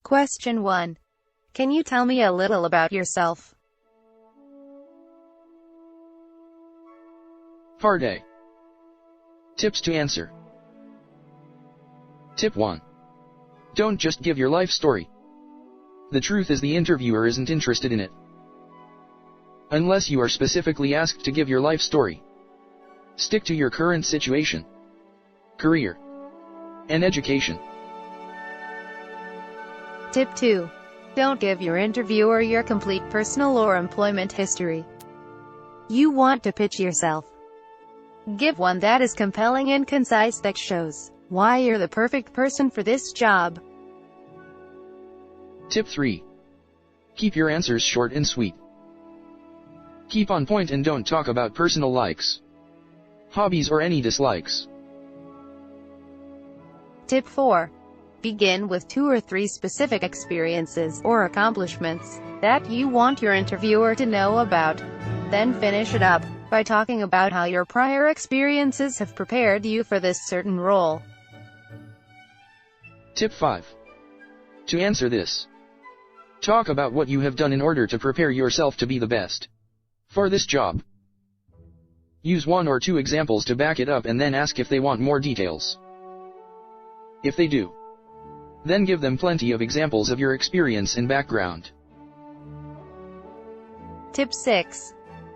Question 1. Can you tell me a little about yourself? Part A. Tips to answer. Tip 1. Don't just give your life story. The truth is the interviewer isn't interested in it. Unless you are specifically asked to give your life story. Stick to your current situation, career, and education. Tip 2. Don't give your interviewer your complete personal or employment history. You want to pitch yourself. Give one that is compelling and concise, that shows why you're the perfect person for this job. Tip 3. Keep your answers short and sweet. Keep on point and don't talk about personal likes, hobbies, or any dislikes. Tip 4. Begin with 2 or 3 specific experiences or accomplishments that you want your interviewer to know about. Then finish it up by talking about how your prior experiences have prepared you for this certain role. Tip 5. To answer this, talk about what you have done in order to prepare yourself to be the best for this job. Use 1 or 2 examples to back it up and then ask if they want more details. If they do, then give them plenty of examples of your experience and background. Tip 6.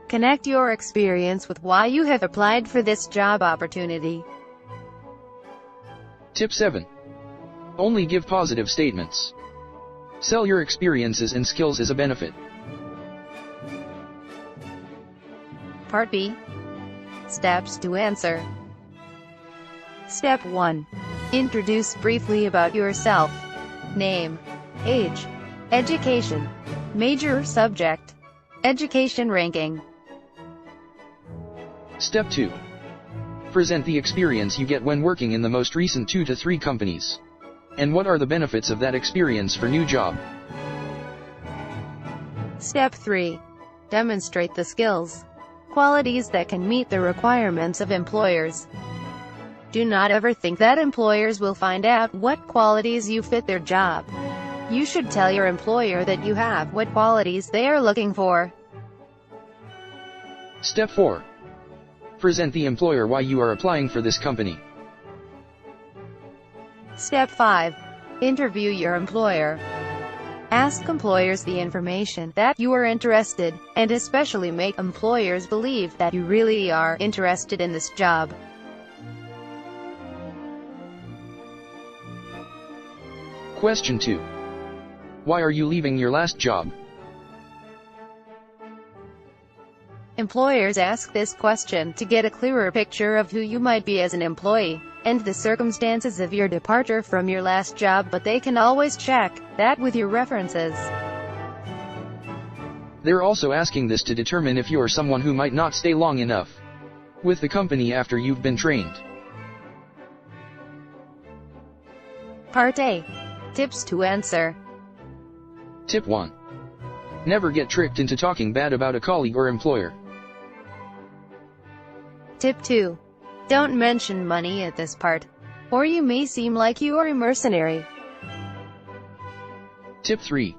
Connect your experience with why you have applied for this job opportunity. Tip 7. Only give positive statements. Sell your experiences and skills as a benefit. Part B. Steps to answer. Step 1. Introduce briefly about yourself. Name, age, education, major subject, education ranking. Step 2. Present the experience you get when working in the most recent 2 to 3 companies. And what are the benefits of that experience for new job? Step 3. Demonstrate the skills, qualities that can meet the requirements of employers. Do not ever think that employers will find out what qualities you fit their job. You should tell your employer that you have what qualities they are looking for. Step 4. Present the employer why you are applying for this company. Step 5. Interview your employer. Ask employers the information that you are interested, and especially make employers believe that you really are interested in this job. Question 2. Why are you leaving your last job? Employers ask this question to get a clearer picture of who you might be as an employee, and the circumstances of your departure from your last job, but they can always check that with your references. They're also asking this to determine if you're someone who might not stay long enough with the company after you've been trained. Part A. Tips to answer. Tip 1. Never get tricked into talking bad about a colleague or employer. Tip 2. Don't mention money at this part, or you may seem like you are a mercenary. Tip 3.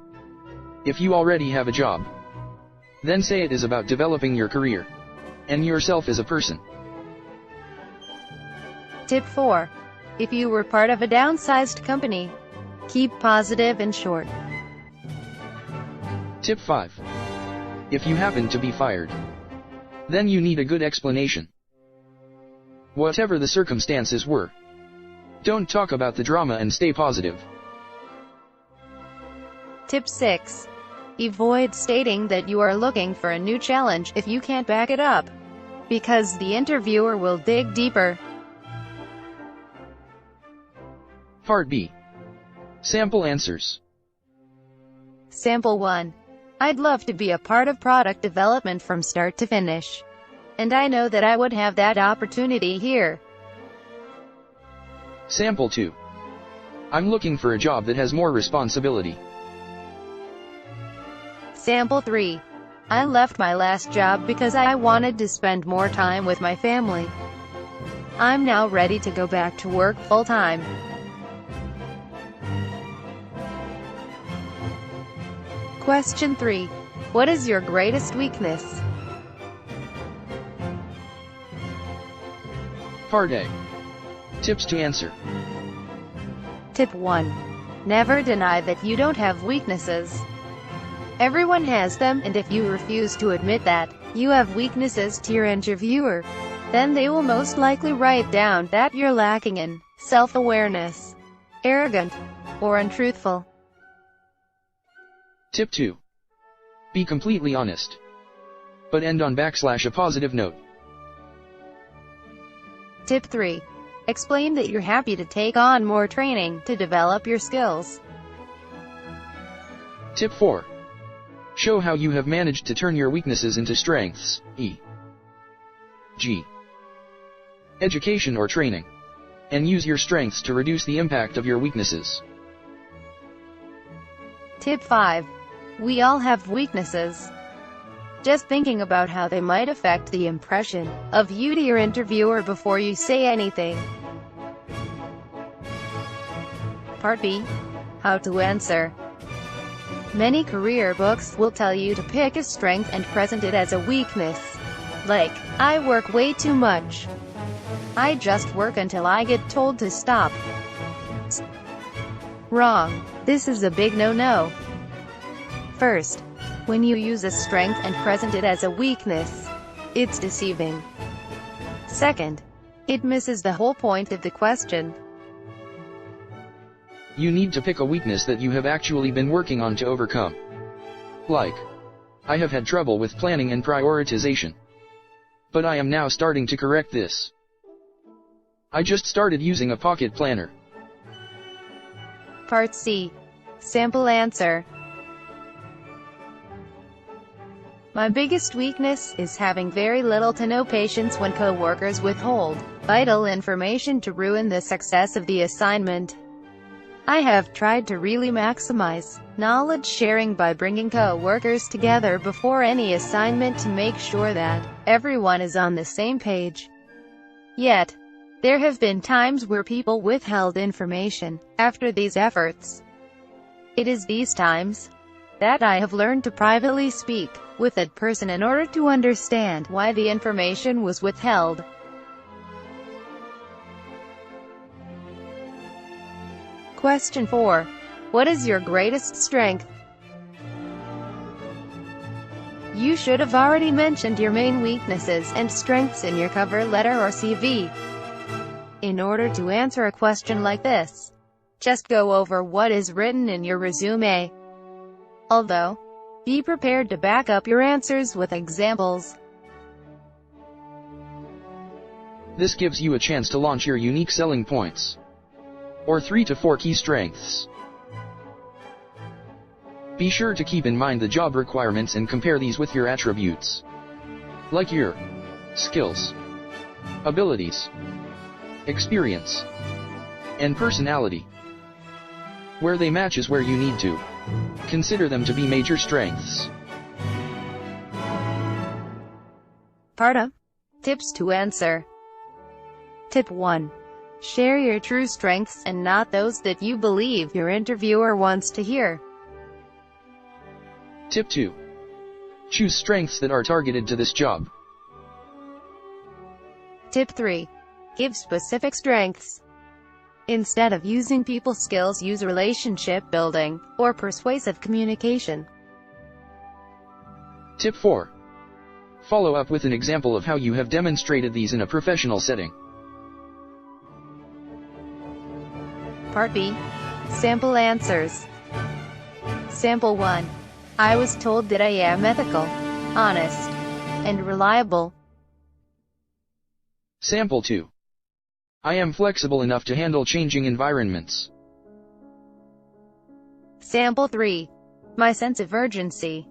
If you already have a job, then say it is about developing your career and yourself as a person. Tip 4. If you were part of a downsized company, keep positive and short. Tip 5. If you happen to be fired, then you need a good explanation. Whatever the circumstances were, don't talk about the drama and stay positive. Tip 6. Avoid stating that you are looking for a new challenge if you can't back it up, because the interviewer will dig deeper. Part B. Sample answers. Sample 1. I'd love to be a part of product development from start to finish, and I know that I would have that opportunity here. Sample 2. I'm looking for a job that has more responsibility. Sample 3. I left my last job because I wanted to spend more time with my family. I'm now ready to go back to work full-time. Question 3. What is your greatest weakness? Part A. Tips to answer. Tip 1. Never deny that you don't have weaknesses. Everyone has them, and if you refuse to admit that you have weaknesses to your interviewer, then they will most likely write down that you're lacking in self-awareness, arrogant, or untruthful. Tip 2. Be completely honest, but end on / a positive note. Tip 3. Explain that you're happy to take on more training to develop your skills. Tip 4. Show how you have managed to turn your weaknesses into strengths, e.g., education or training, and use your strengths to reduce the impact of your weaknesses. Tip 5. We all have weaknesses. Just thinking about how they might affect the impression of you to your interviewer before you say anything. Part B. How to answer. Many career books will tell you to pick a strength and present it as a weakness. Like, I work way too much. I just work until I get told to stop. Wrong. This is a big no-no. First, when you use a strength and present it as a weakness, it's deceiving. Second, it misses the whole point of the question. You need to pick a weakness that you have actually been working on to overcome. Like, I have had trouble with planning and prioritization, but I am now starting to correct this. I just started using a pocket planner. Part C. Sample answer. My biggest weakness is having very little to no patience when coworkers withhold vital information to ruin the success of the assignment. I have tried to really maximize knowledge sharing by bringing co-workers together before any assignment to make sure that everyone is on the same page. Yet, there have been times where people withheld information after these efforts. It is these times that I have learned to privately speak with that person in order to understand why the information was withheld. Question 4. What is your greatest strength? You should have already mentioned your main weaknesses and strengths in your cover letter or CV. In order to answer a question like this, just go over what is written in your resume. Although, be prepared to back up your answers with examples. This gives you a chance to launch your unique selling points, or 3 to 4 key strengths. Be sure to keep in mind the job requirements and compare these with your attributes, like your skills, abilities, experience, and personality. Where they match is where you need to consider them to be major strengths. Part A. Tips to answer. Tip 1. Share your true strengths and not those that you believe your interviewer wants to hear. Tip 2. Choose strengths that are targeted to this job. Tip 3. Give specific strengths. Instead of using people skills, use relationship building or persuasive communication. Tip 4. Follow up with an example of how you have demonstrated these in a professional setting. Part B. Sample answers. Sample 1. I was told that I am ethical, honest, and reliable. Sample 2. I am flexible enough to handle changing environments. Sample 3. My sense of urgency.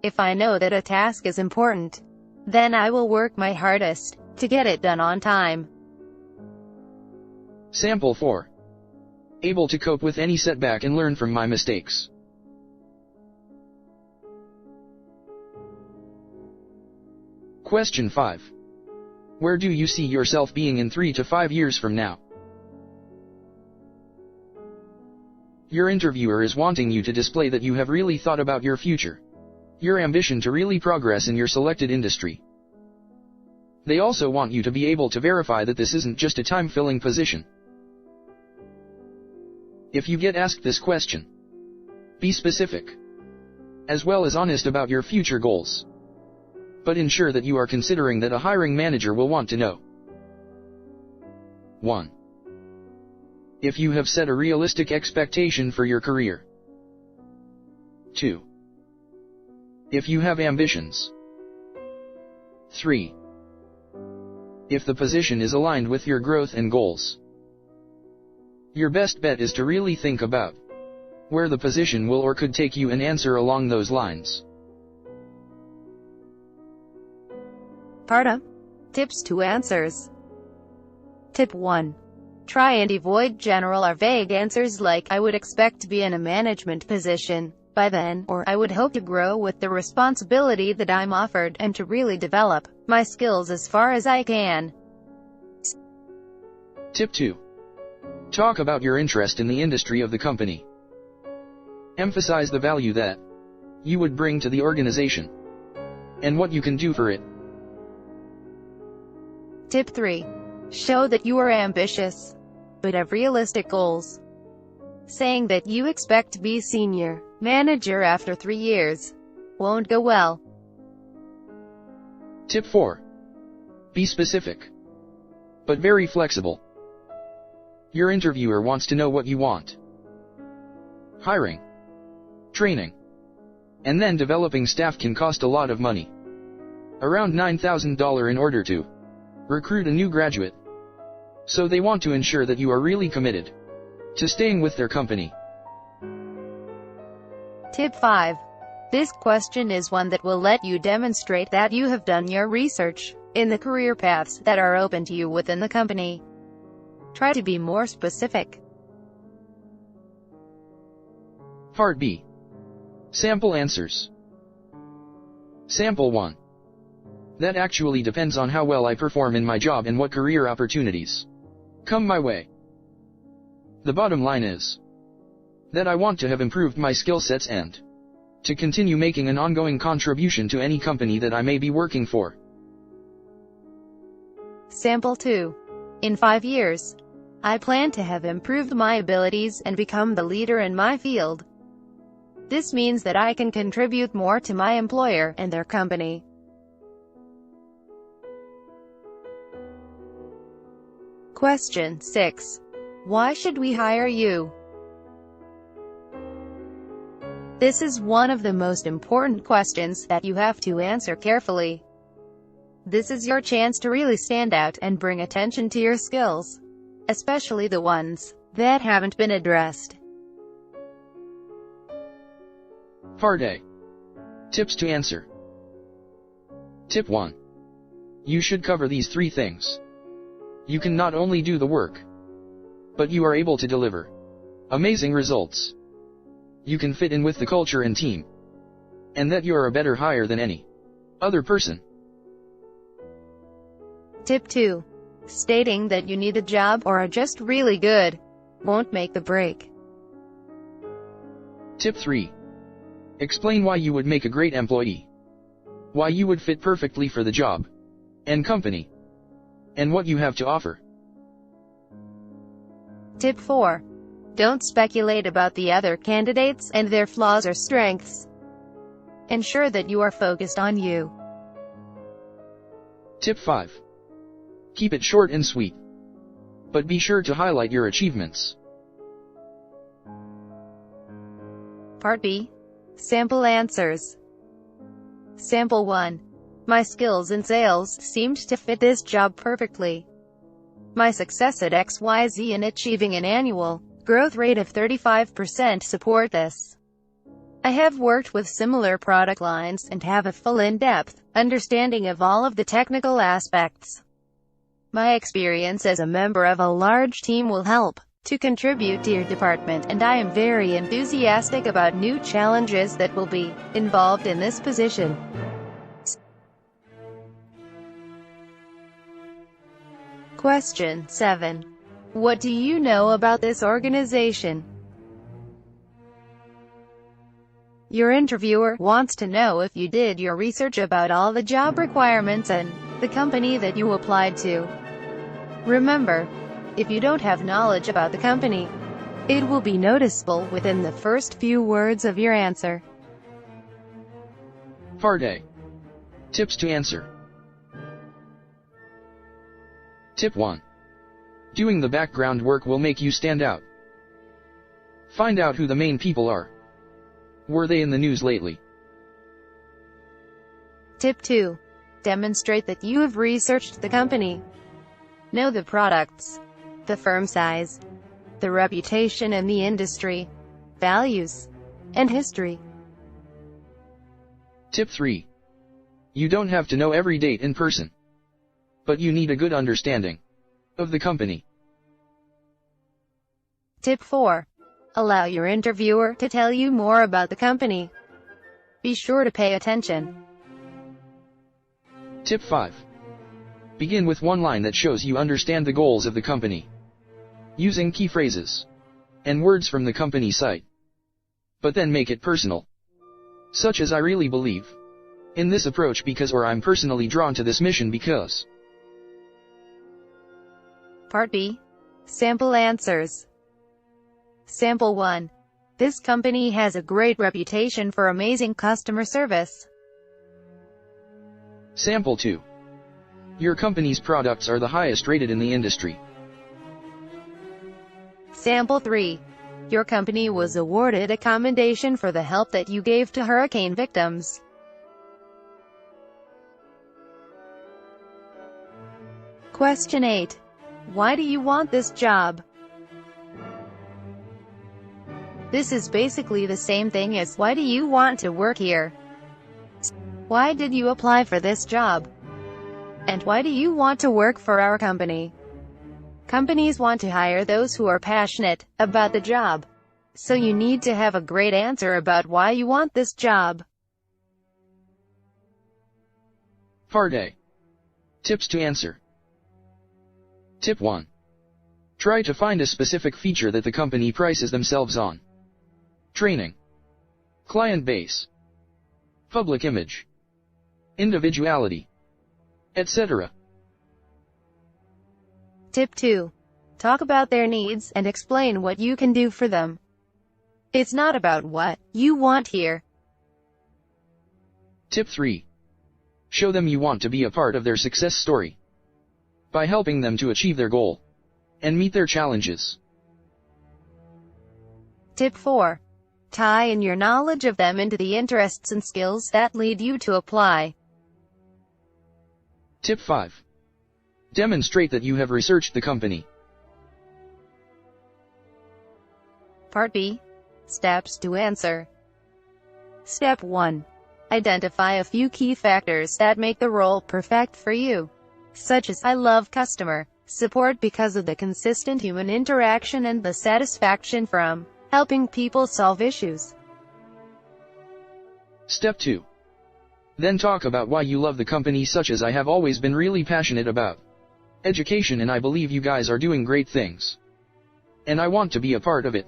If I know that a task is important, then I will work my hardest to get it done on time. Sample 4. Able to cope with any setback and learn from my mistakes. Question 5. Where do you see yourself being in 3 to 5 years from now? Your interviewer is wanting you to display that you have really thought about your future, your ambition to really progress in your selected industry. They also want you to be able to verify that this isn't just a time-filling position. If you get asked this question, be specific, as well as honest about your future goals. But ensure that you are considering that a hiring manager will want to know. 1. If you have set a realistic expectation for your career. 2. If you have ambitions. 3. If the position is aligned with your growth and goals. Your best bet is to really think about where the position will or could take you and answer along those lines. Part A. Tips to answers. Tip 1. Try and avoid general or vague answers like, I would expect to be in a management position by then, or I would hope to grow with the responsibility that I'm offered, and to really develop my skills as far as I can. Tip 2. Talk about your interest in the industry of the company. Emphasize the value that you would bring to the organization, and what you can do for it. Tip 3. Show that you are ambitious, but have realistic goals. Saying that you expect to be senior manager after 3 years won't go well. Tip 4. Be specific, but very flexible. Your interviewer wants to know what you want. Hiring, training, and then developing staff can cost a lot of money. Around $9,000 in order to recruit a new graduate. So they want to ensure that you are really committed to staying with their company. Tip 5. This question is one that will let you demonstrate that you have done your research in the career paths that are open to you within the company. Try to be more specific. Part B. Sample answers. Sample 1. That actually depends on how well I perform in my job and what career opportunities come my way. The bottom line is that I want to have improved my skill sets and to continue making an ongoing contribution to any company that I may be working for. Sample 2. In 5 years, I plan to have improved my abilities and become the leader in my field. This means that I can contribute more to my employer and their company. Question 6. Why should we hire you? This is one of the most important questions that you have to answer carefully. This is your chance to really stand out and bring attention to your skills, especially the ones that haven't been addressed. Part A. Tips to answer. Tip 1. You should cover these 3 things. You can not only do the work, but you are able to deliver amazing results. You can fit in with the culture and team, and that you are a better hire than any other person. Tip 2. Stating that you need a job or are just really good won't make the break. Tip 3. Explain why you would make a great employee, why you would fit perfectly for the job and company, and what you have to offer. Tip 4. Don't speculate about the other candidates and their flaws or strengths. Ensure that you are focused on you. Tip 5. Keep it short and sweet, but be sure to highlight your achievements. Part B. Sample answers. Sample 1. My skills in sales seemed to fit this job perfectly. My success at XYZ in achieving an annual growth rate of 35% support this. I have worked with similar product lines and have a full in-depth understanding of all of the technical aspects. My experience as a member of a large team will help to contribute to your department, and I am very enthusiastic about new challenges that will be involved in this position. Question 7. What do you know about this organization? Your interviewer wants to know if you did your research about all the job requirements and the company that you applied to. Remember, if you don't have knowledge about the company, it will be noticeable within the first few words of your answer. Part A. Tips to answer. Tip 1. Doing the background work will make you stand out. Find out who the main people are. Were they in the news lately? Tip 2. Demonstrate that you have researched the company. Know the products, the firm size, the reputation in the industry, values, and history. Tip 3. You don't have to know every date in person, but you need a good understanding of the company. Tip 4. Allow your interviewer to tell you more about the company. Be sure to pay attention. Tip 5. Begin with one line that shows you understand the goals of the company, using key phrases and words from the company site. But then make it personal, such as I really believe in this approach because, or I'm personally drawn to this mission because. Part B. Sample answers. Sample 1. This company has a great reputation for amazing customer service. Sample 2. Your company's products are the highest rated in the industry. Sample 3. Your company was awarded a commendation for the help that you gave to hurricane victims. Question 8. Why do you want this job? This is basically the same thing as why do you want to work here? Why did you apply for this job? And why do you want to work for our company? Companies want to hire those who are passionate about the job. So you need to have a great answer about why you want this job. Part A. Tips to answer. Tip 1. Try to find a specific feature that the company prices themselves on. Training, client base, public image, individuality, etc. Tip 2. Talk about their needs and explain what you can do for them. It's not about what you want here. Tip 3. Show them you want to be a part of their success story by helping them to achieve their goal and meet their challenges. Tip 4. Tie in your knowledge of them into the interests and skills that lead you to apply. Tip 5. Demonstrate that you have researched the company. Part B. Steps to answer. Step 1. Identify a few key factors that make the role perfect for you, such as I love customer support because of the consistent human interaction and the satisfaction from helping people solve issues. Step 2. Then talk about why you love the company, such as I have always been really passionate about education and I believe you guys are doing great things. And I want to be a part of it.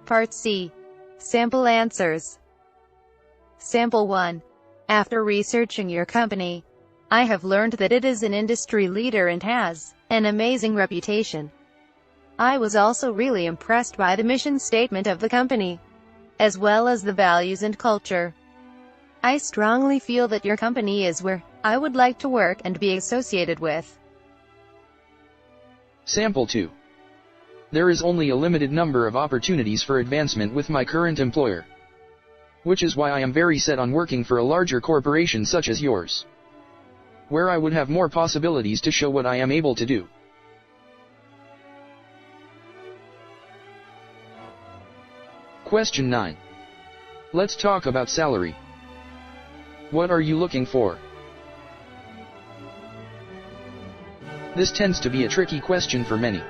Part C. Sample answers. Sample 1. After researching your company, I have learned that it is an industry leader and has an amazing reputation. I was also really impressed by the mission statement of the company, as well as the values and culture. I strongly feel that your company is where I would like to work and be associated with. Sample 2. There is only a limited number of opportunities for advancement with my current employer, which is why I am very set on working for a larger corporation such as yours, where I would have more possibilities to show what I am able to do. Question 9. Let's talk about salary. What are you looking for? This tends to be a tricky question for many.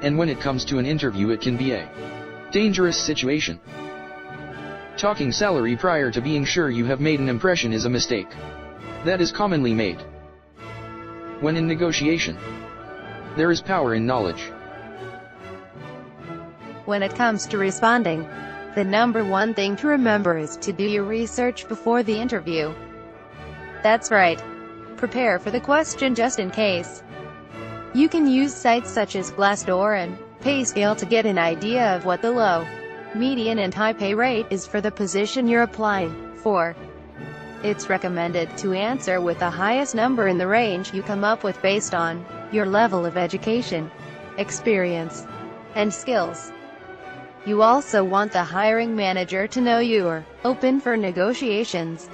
And when it comes to an interview, it can be a dangerous situation. Talking salary prior to being sure you have made an impression is a mistake that is commonly made. When in negotiation, there is power in knowledge. When it comes to responding, the number one thing to remember is to do your research before the interview. That's right. Prepare for the question just in case. You can use sites such as Glassdoor and PayScale to get an idea of what the low, median and high pay rate is for the position you're applying for. It's recommended to answer with the highest number in the range you come up with based on your level of education, experience, and skills. You also want the hiring manager to know you're open for negotiations.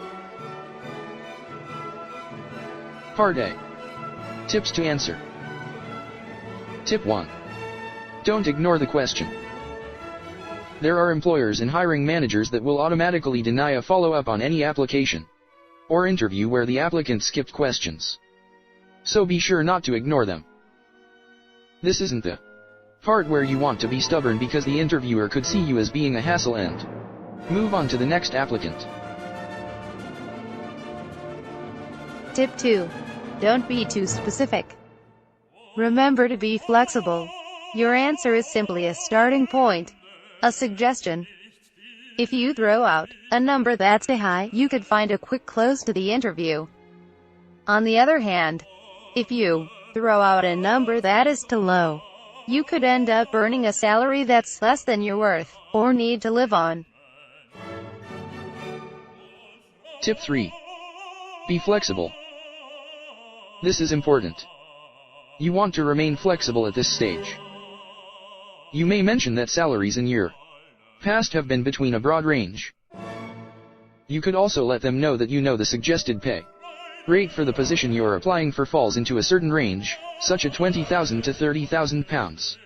Part A. Tips to answer. Tip 1. Don't ignore the question. There are employers and hiring managers that will automatically deny a follow-up on any application or interview where the applicant skipped questions. So be sure not to ignore them. This isn't the part where you want to be stubborn because the interviewer could see you as being a hassle and move on to the next applicant. Tip 2. Don't be too specific. Remember to be flexible. Your answer is simply a starting point, a suggestion. If you throw out a number that's too high, you could find a quick close to the interview. On the other hand, if you throw out a number that is too low, you could end up earning a salary that's less than you're worth, or need to live on. Tip 3. Be flexible. This is important. You want to remain flexible at this stage. You may mention that salaries in your past have been between a broad range. You could also let them know that you know the suggested pay rate for the position you're applying for falls into a certain range, such as £20,000 to £30,000.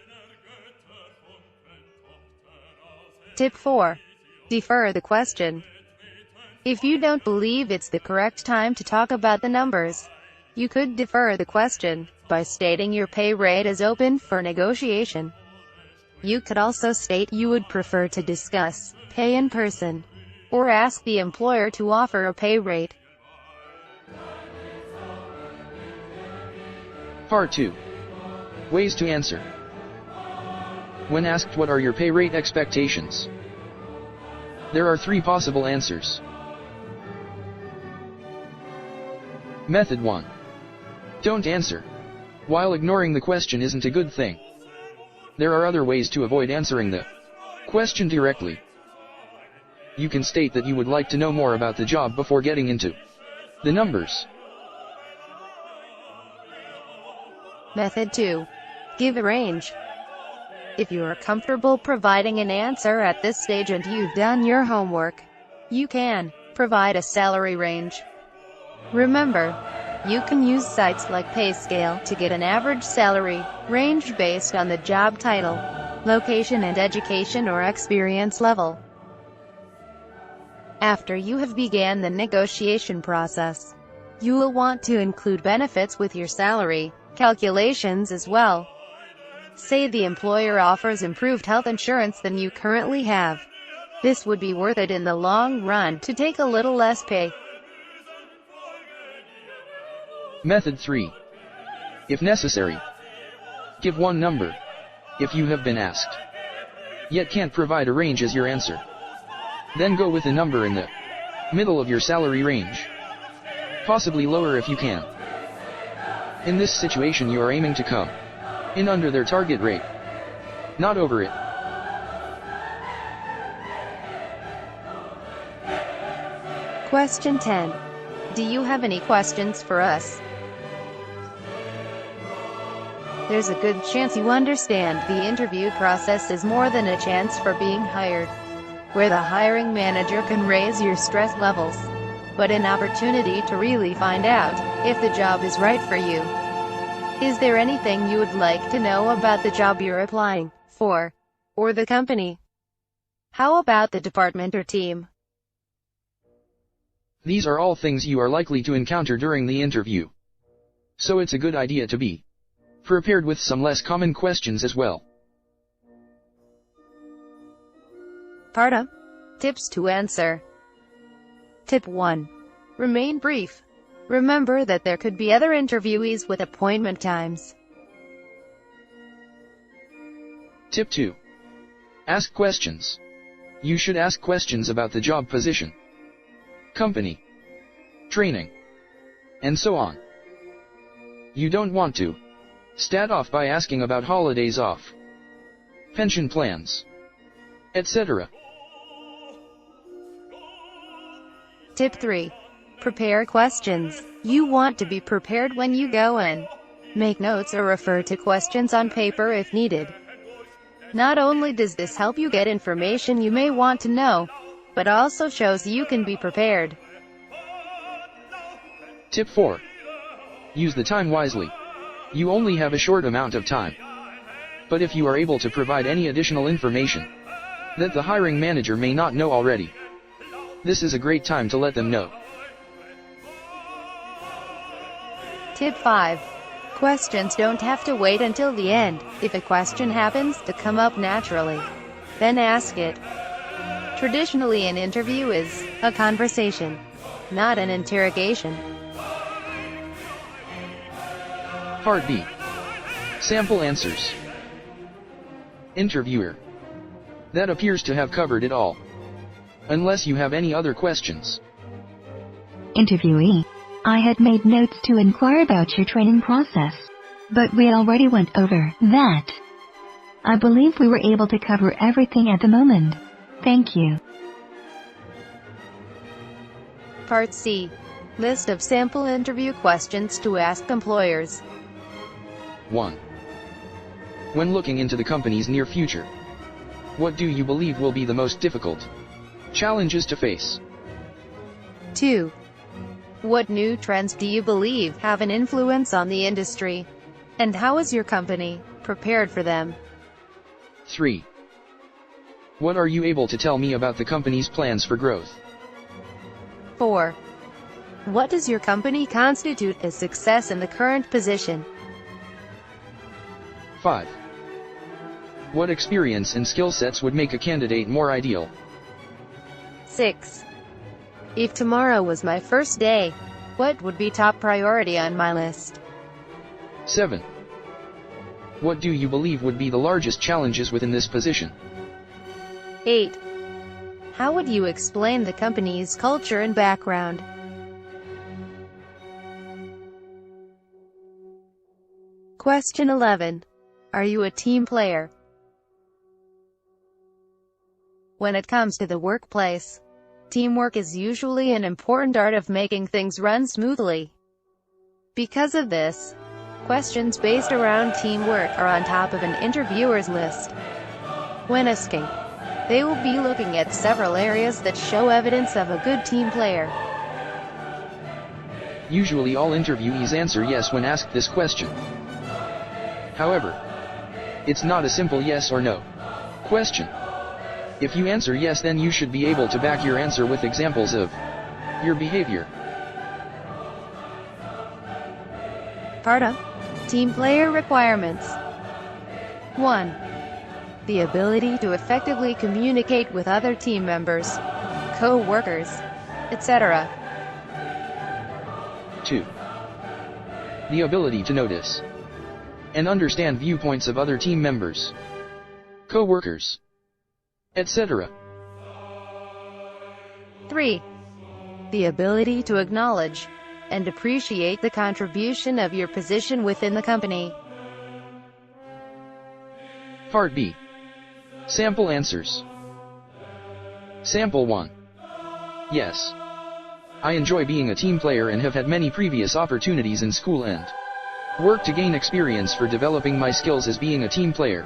Tip 4. Defer the question. If you don't believe it's the correct time to talk about the numbers, you could defer the question by stating your pay rate is open for negotiation. You could also state you would prefer to discuss pay in person, or ask the employer to offer a pay rate. Part 2. Ways to answer. When asked what are your pay rate expectations, there are 3 possible answers. Method 1. Don't answer. While ignoring the question isn't a good thing, there are other ways to avoid answering the question directly. You can state that you would like to know more about the job before getting into the numbers. Method 2. Give a range. If you are comfortable providing an answer at this stage and you've done your homework, you can provide a salary range. Remember, you can use sites like PayScale to get an average salary range based on the job title, location and education or experience level. After you have begun the negotiation process, you will want to include benefits with your salary calculations as well. Say the employer offers improved health insurance than you currently have. This would be worth it in the long run to take a little less pay. Method 3. If necessary, give one number. If you have been asked, yet can't provide a range as your answer, then go with a number in the middle of your salary range, possibly lower if you can. In this situation you are aiming to come in under their target rate, not over it. Question 10. Do you have any questions for us? There's a good chance you understand the interview process is more than a chance for being hired, where the hiring manager can raise your stress levels, but an opportunity to really find out if the job is right for you. Is there anything you would like to know about the job you're applying for, or the company? How about the department or team? These are all things you are likely to encounter during the interview. So it's a good idea to be prepared with some less common questions as well. Part A. Tips to answer. Tip 1. Remain brief. Remember that there could be other interviewees with appointment times. Tip 2. Ask questions. You should ask questions about the job position, company, training, and so on. You don't want to start off by asking about holidays off, pension plans, etc. Tip 3. Prepare questions. You want to be prepared when you go in. Make notes or refer to questions on paper if needed. Not only does this help you get information you may want to know, but also shows you can be prepared. Tip 4. Use the time wisely. You only have a short amount of time. But if you are able to provide any additional information that the hiring manager may not know already, this is a great time to let them know. Tip 5. Questions don't have to wait until the end. If a question happens to come up naturally, then ask it. Traditionally, an interview is a conversation, not an interrogation. Part B. Sample answers. Interviewer. That appears to have covered it all. Unless you have any other questions. Interviewee. I had made notes to inquire about your training process, but we already went over that. I believe we were able to cover everything at the moment. Thank you. Part C. List of sample interview questions to ask employers. 1. When looking into the company's near future, what do you believe will be the most difficult challenges to face? 2. What new trends do you believe have an influence on the industry? And how is your company prepared for them? 3. What are you able to tell me about the company's plans for growth? 4. What does your company constitute as success in the current position? 5. What experience and skill sets would make a candidate more ideal? 6. If tomorrow was my first day, what would be top priority on my list? 7. What do you believe would be the largest challenges within this position? 8. How would you explain the company's culture and background? Question 11. Are you a team player? When it comes to the workplace, teamwork is usually an important art of making things run smoothly. Because of this, questions based around teamwork are on top of an interviewer's list. When asking, they will be looking at several areas that show evidence of a good team player. Usually all interviewees answer yes when asked this question. However, it's not a simple yes or no question. If you answer yes, then you should be able to back your answer with examples of your behavior. Part A. Team player requirements. 1. The ability to effectively communicate with other team members, co-workers, etc. 2. The ability to notice and understand viewpoints of other team members, co-workers, etc. 3. The ability to acknowledge and appreciate the contribution of your position within the company. Part B. Sample answers. Sample 1. Yes. I enjoy being a team player and have had many previous opportunities in school and work to gain experience for developing my skills as being a team player.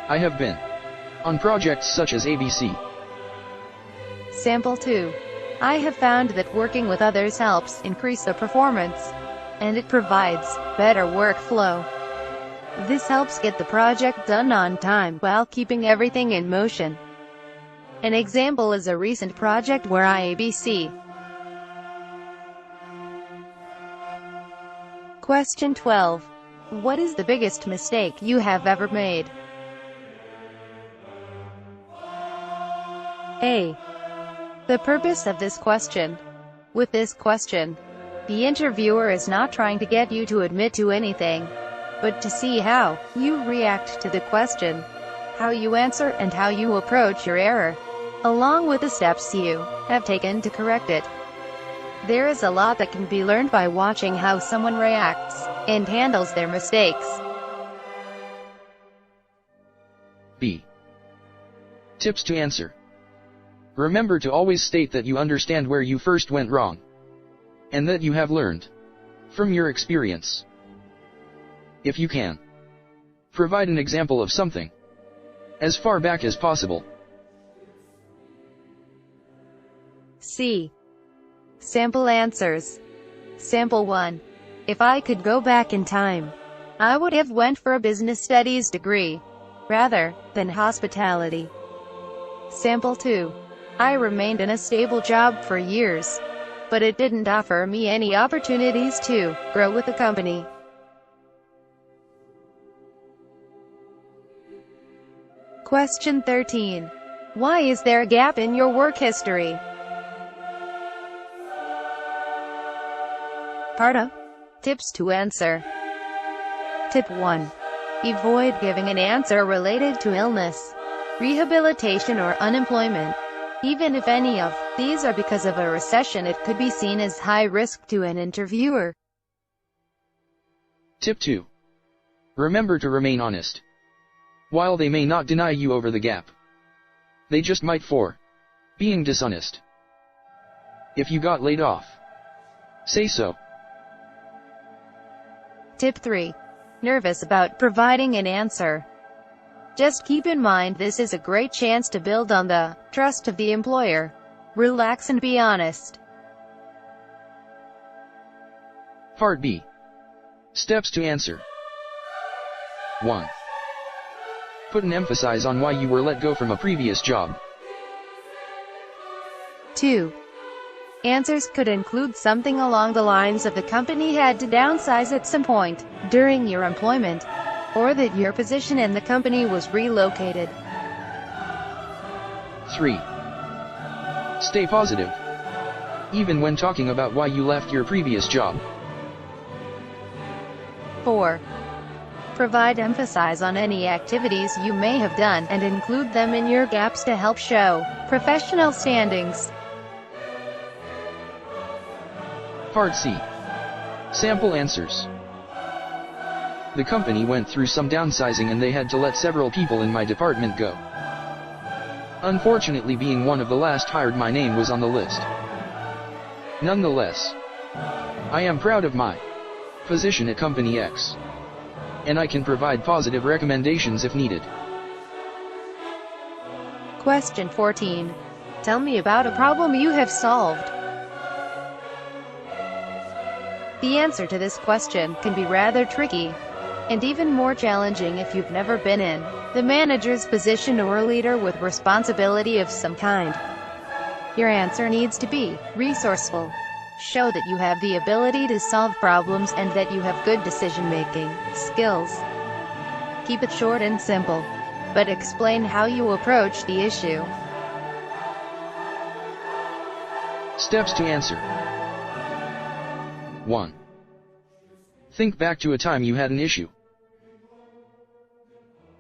I have been on projects such as ABC. Sample 2. I have found that working with others helps increase the performance, and it provides better workflow. This helps get the project done on time while keeping everything in motion. An example is a recent project where ABC. Question 12. What is the biggest mistake you have ever made? A. The purpose of this question. With this question, The interviewer is not trying to get you to admit to anything, but to see how you react to the question, how you answer, and how you approach your error, along with the steps you have taken to correct it. There is a lot that can be learned by watching how someone reacts and handles their mistakes. B. Tips to answer. Remember to always state that you understand where you first went wrong, and that you have learned from your experience. If you can, provide an example of something as far back as possible. C. Sample answers. Sample 1. If I could go back in time, I would have went for a business studies degree, rather than hospitality. Sample 2. I remained in a stable job for years, but it didn't offer me any opportunities to grow with the company. Question 13. Why is there a gap in your work history? Part A. Tips to answer. Tip 1. Avoid giving an answer related to illness, rehabilitation, or unemployment. Even if any of these are because of a recession, it could be seen as high risk to an interviewer. Tip 2. Remember to remain honest. While they may not deny you over the gap, they just might for being dishonest. If you got laid off, say so. Tip 3. Nervous about providing an answer. Just keep in mind this is a great chance to build on the trust of the employer. Relax and be honest. Part B. Steps to answer. 1. Put an emphasis on why you were let go from a previous job. 2. Answers could include something along the lines of the company had to downsize at some point during your employment, or that your position in the company was relocated. 3. Stay positive, even when talking about why you left your previous job. 4. Provide emphasis on any activities you may have done and include them in your gaps to help show professional standings. Part C. Sample answers. The company went through some downsizing and they had to let several people in my department go. Unfortunately, being one of the last hired, my name was on the list. Nonetheless, I am proud of my position at Company X, and I can provide positive recommendations if needed. Question 14. Tell me about a problem you have solved. The answer to this question can be rather tricky, and even more challenging if you've never been in the manager's position or a leader with responsibility of some kind. Your answer needs to be resourceful. Show that you have the ability to solve problems and that you have good decision-making skills. Keep it short and simple, but explain how you approach the issue. Steps to answer. 1. Think back to a time you had an issue.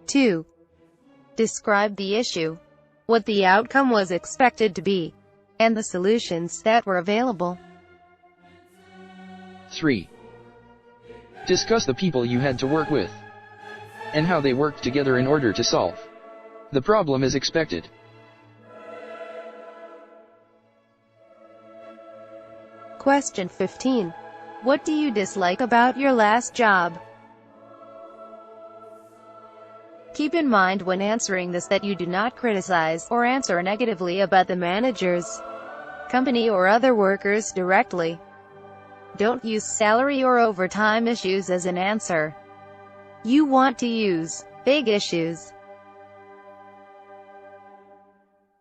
2. Describe the issue, what the outcome was expected to be, and the solutions that were available. 3. Discuss the people you had to work with, and how they worked together in order to solve the problem as expected. Question 15. What do you dislike about your last job? Keep in mind when answering this that you do not criticize or answer negatively about the managers, company, or other workers directly. Don't use salary or overtime issues as an answer. You want to use big issues.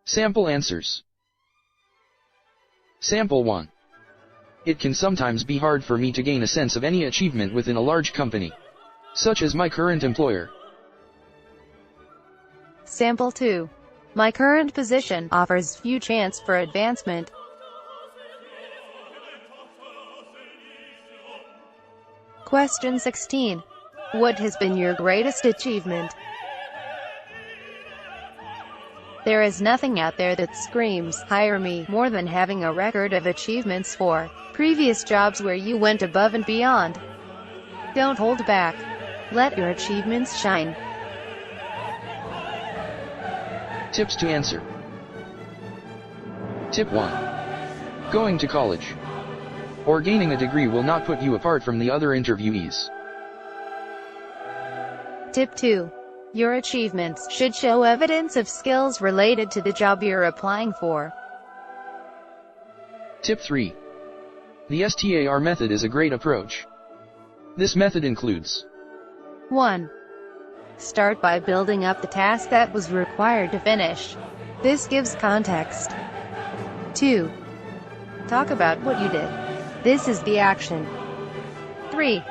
Sample answers. Sample 1. It can sometimes be hard for me to gain a sense of any achievement within a large company, such as my current employer. Sample 2. My current position offers few chance for advancement. Question 16. What has been your greatest achievement? There is nothing out there that screams, "Hire me," more than having a record of achievements for previous jobs where you went above and beyond. Don't hold back. Let your achievements shine. Tips to answer. Tip 1. Going to college or gaining a degree will not put you apart from the other interviewees. Tip 2. Your achievements should show evidence of skills related to the job you're applying for. Tip 3. The STAR method is a great approach. This method includes 1. Start by building up the task that was required to finish. This gives context. 2. Talk about what you did. This is the action. 3.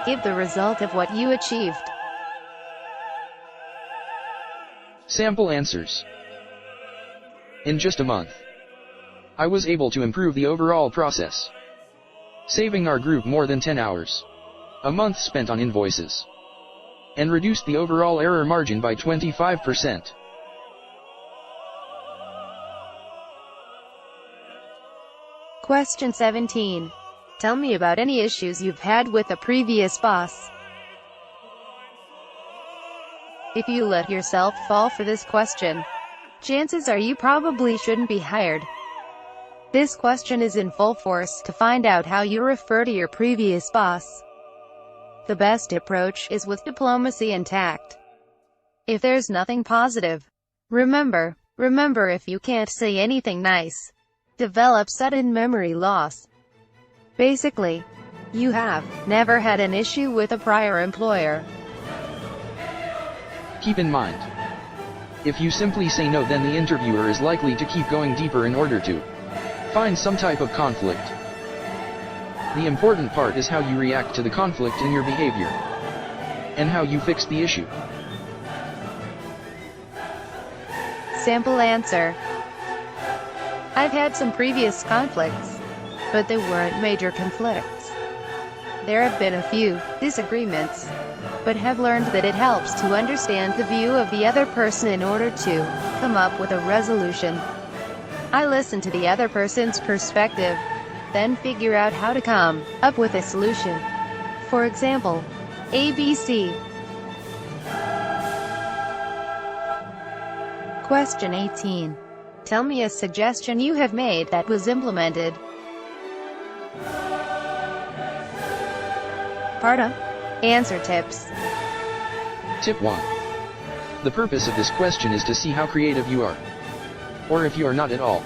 Give the result of what you achieved. Sample answers. In just a month, I was able to improve the overall process, saving our group more than 10 hours a month spent on invoices, and reduced the overall error margin by 25%. Question 17. Tell me about any issues you've had with a previous boss. If you let yourself fall for this question, chances are you probably shouldn't be hired. This question is in full force to find out how you refer to your previous boss. The best approach is with diplomacy and tact. If there's nothing positive, remember if you can't say anything nice, develop sudden memory loss. Basically, you have never had an issue with a prior employer. Keep in mind, if you simply say no, then the interviewer is likely to keep going deeper in order to find some type of conflict. The important part is how you react to the conflict in your behavior, and how you fix the issue. Sample answer. I've had some previous conflicts, but they weren't major conflicts. There have been a few disagreements, but have learned that it helps to understand the view of the other person in order to come up with a resolution. I listen to the other person's perspective, then figure out how to come up with a solution. For example, ABC. Question 18. Tell me a suggestion you have made that was implemented. Part A. Answer tips. Tip 1. The purpose of this question is to see how creative you are, or if you are not at all.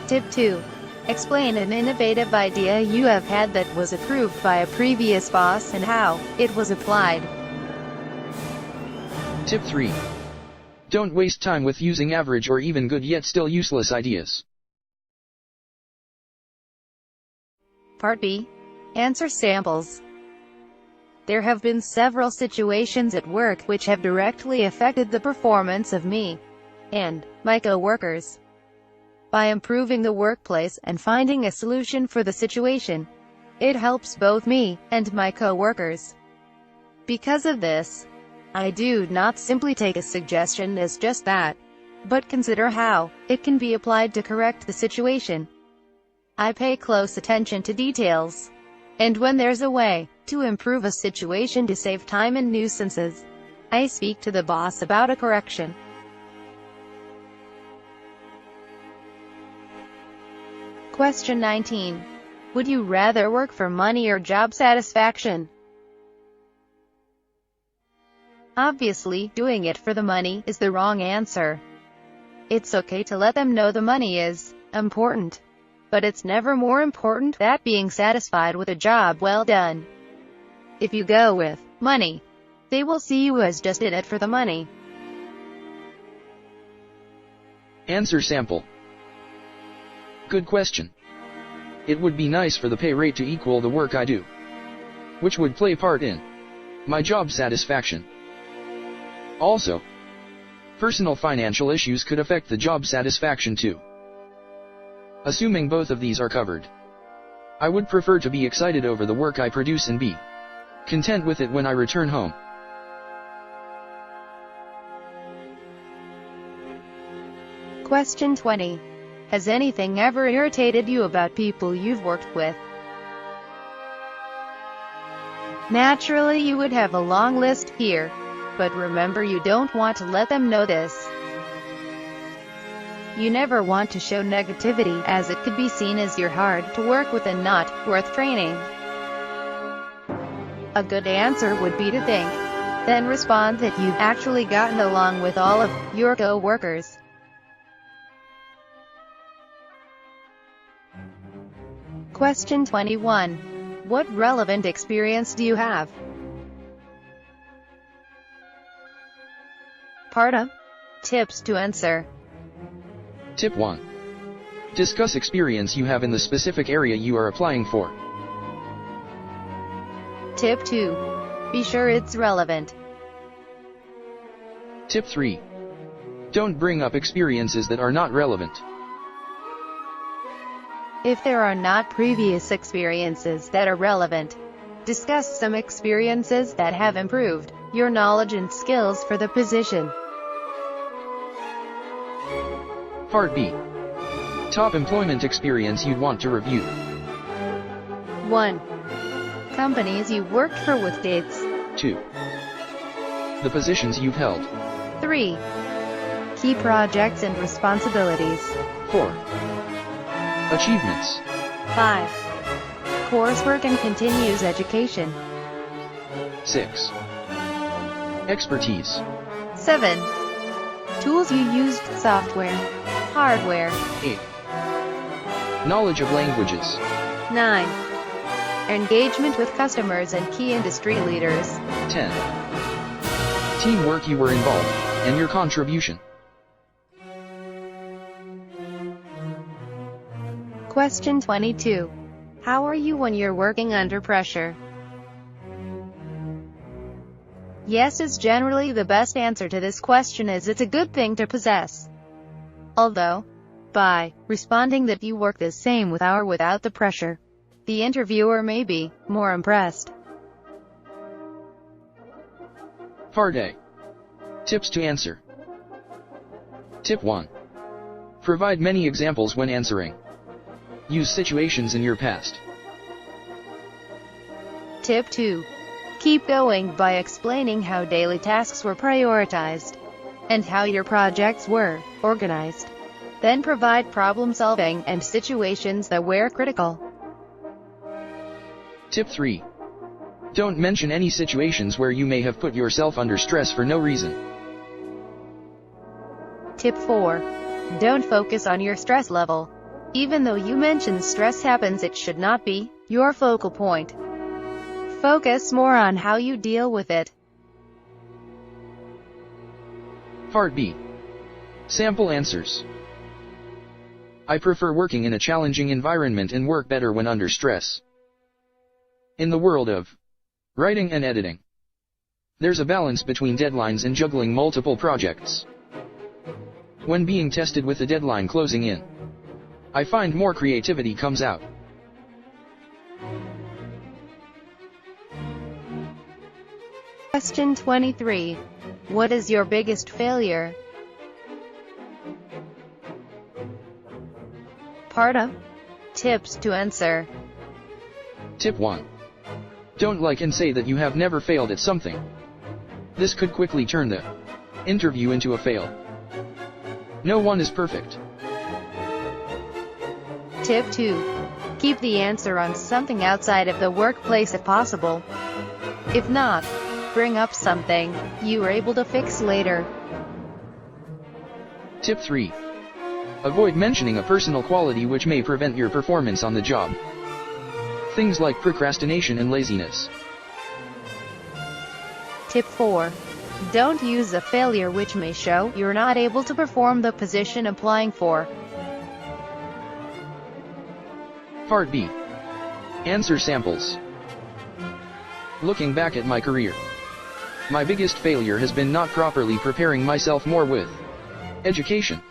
Tip 2. Explain an innovative idea you have had that was approved by a previous boss and how it was applied. Tip 3. Don't waste time with using average or even good yet still useless ideas. Part B. Answer samples. There have been several situations at work which have directly affected the performance of me and my co-workers. By improving the workplace and finding a solution for the situation, it helps both me and my co-workers. Because of this, I do not simply take a suggestion as just that, but consider how it can be applied to correct the situation. I pay close attention to details, and when there's a way to improve a situation to save time and nuisances, I speak to the boss about a correction. Question 19. Would you rather work for money or job satisfaction? Obviously, doing it for the money is the wrong answer. It's okay to let them know the money is important, but it's never more important than being satisfied with a job well done. If you go with money, they will see you as just in it for the money. Answer sample. Good question. It would be nice for the pay rate to equal the work I do, which would play part in my job satisfaction. Also, personal financial issues could affect the job satisfaction too. Assuming both of these are covered, I would prefer to be excited over the work I produce and be content with it when I return home. Question 20. Has anything ever irritated you about people you've worked with? Naturally, you would have a long list here, but remember, you don't want to let them know this. You never want to show negativity, as it could be seen as you're hard to work with and not worth training. A good answer would be to think, then respond that you've actually gotten along with all of your co-workers. Question 21. What relevant experience do you have? Part A. Tips to answer. Tip 1. Discuss experience you have in the specific area you are applying for. Tip 2. Be sure it's relevant. Tip 3. Don't bring up experiences that are not relevant. If there are not previous experiences that are relevant, discuss some experiences that have improved your knowledge and skills for the position. Part B. Top employment experience you'd want to review. 1. Companies you worked for with dates. 2. The positions you've held. 3. Key projects and responsibilities. 4. Achievements. 5. Coursework and continuous education. 6. Expertise. 7. Tools you used, software, hardware. 8. Knowledge of languages. 9. Engagement with customers and key industry leaders. 10. Teamwork you were involved, and your contribution. Question 22. How are you when you're working under pressure? Yes is generally the best answer to this question, as it's a good thing to possess. Although, by responding that you work the same with or without the pressure, the interviewer may be more impressed. Part A. Tips to answer. Tip 1. Provide many examples when answering. Use situations in your past. Tip 2. Keep going by explaining how daily tasks were prioritized and how your projects were organized. Then provide problem solving and situations that were critical. Tip 3. Don't mention any situations where you may have put yourself under stress for no reason. Tip 4. Don't focus on your stress level. Even though you mention stress happens, it should not be your focal point. Focus more on how you deal with it. Part B. Sample answers. I prefer working in a challenging environment and work better when under stress. In the world of writing and editing, there's a balance between deadlines and juggling multiple projects. When being tested with the deadline closing in, I find more creativity comes out. Question 23. What is your biggest failure? Part A. Tips to answer. Tip 1. Don't like and say that you have never failed at something. This could quickly turn the interview into a fail. No one is perfect. Tip 2. Keep the answer on something outside of the workplace if possible. If not, bring up something you were able to fix later. Tip 3. Avoid mentioning a personal quality which may prevent your performance on the job. Things like procrastination and laziness. Tip 4. Don't use a failure which may show you're not able to perform the position applying for. Part B. Answer samples. Looking back at my career, my biggest failure has been not properly preparing myself more with education.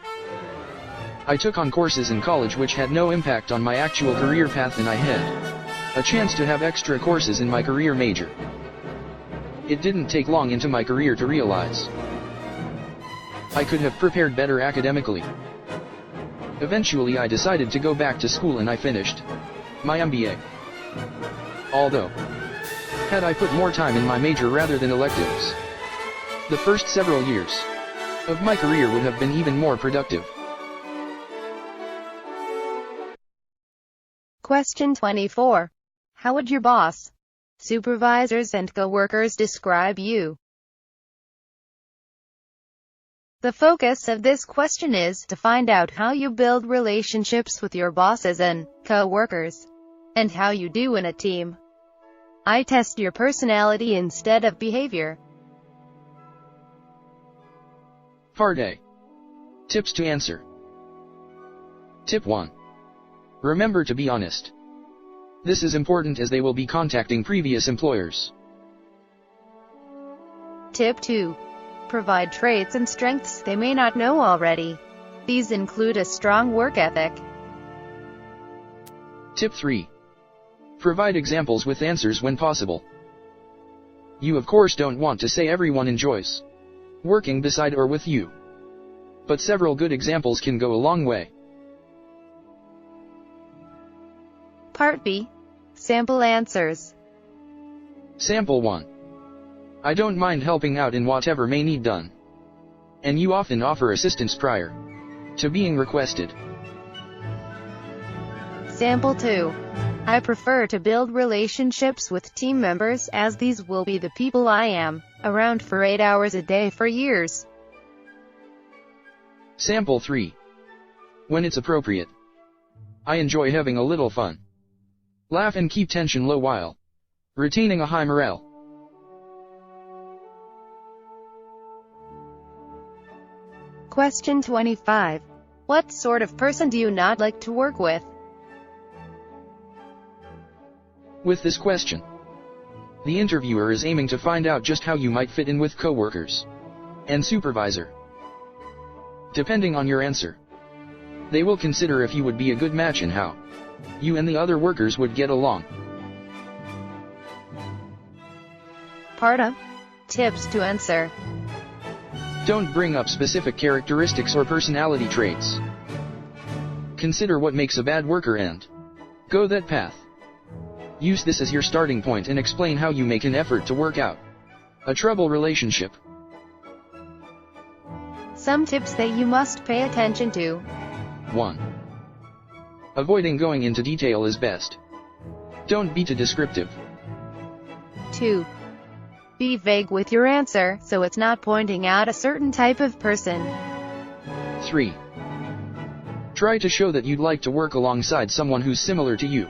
I took on courses in college which had no impact on my actual career path, and I had a chance to have extra courses in my career major. It didn't take long into my career to realize I could have prepared better academically. Eventually I decided to go back to school and I finished my MBA. Although, had I put more time in my major rather than electives, the first several years of my career would have been even more productive. Question 24. How would your boss, supervisors and coworkers describe you? The focus of this question is to find out how you build relationships with your bosses and coworkers, and how you do in a team. I test your personality instead of behavior. Part A. Tips to answer. Tip 1. Remember to be honest. This is important as they will be contacting previous employers. Tip 2. Provide traits and strengths they may not know already. These include a strong work ethic. Tip 3. Provide examples with answers when possible. You of course don't want to say everyone enjoys working beside or with you, but several good examples can go a long way. Part B. Sample answers. Sample 1. I don't mind helping out in whatever may need done. And you often offer assistance prior to being requested. Sample 2. I prefer to build relationships with team members as these will be the people I am around for 8 hours a day for years. Sample 3. When it's appropriate, I enjoy having a little fun. Laugh and keep tension low while retaining a high morale. Question 25. What sort of person do you not like to work with? With this question, the interviewer is aiming to find out just how you might fit in with coworkers and supervisor. Depending on your answer, they will consider if you would be a good match and how you and the other workers would get along. Part A. Tips to answer. Don't bring up specific characteristics or personality traits. Consider what makes a bad worker and go that path. Use this as your starting point and explain how you make an effort to work out a trouble relationship. Some tips that you must pay attention to. 1. Avoiding going into detail is best. Don't be too descriptive. 2. Be vague with your answer, so it's not pointing out a certain type of person. 3. Try to show that you'd like to work alongside someone who's similar to you.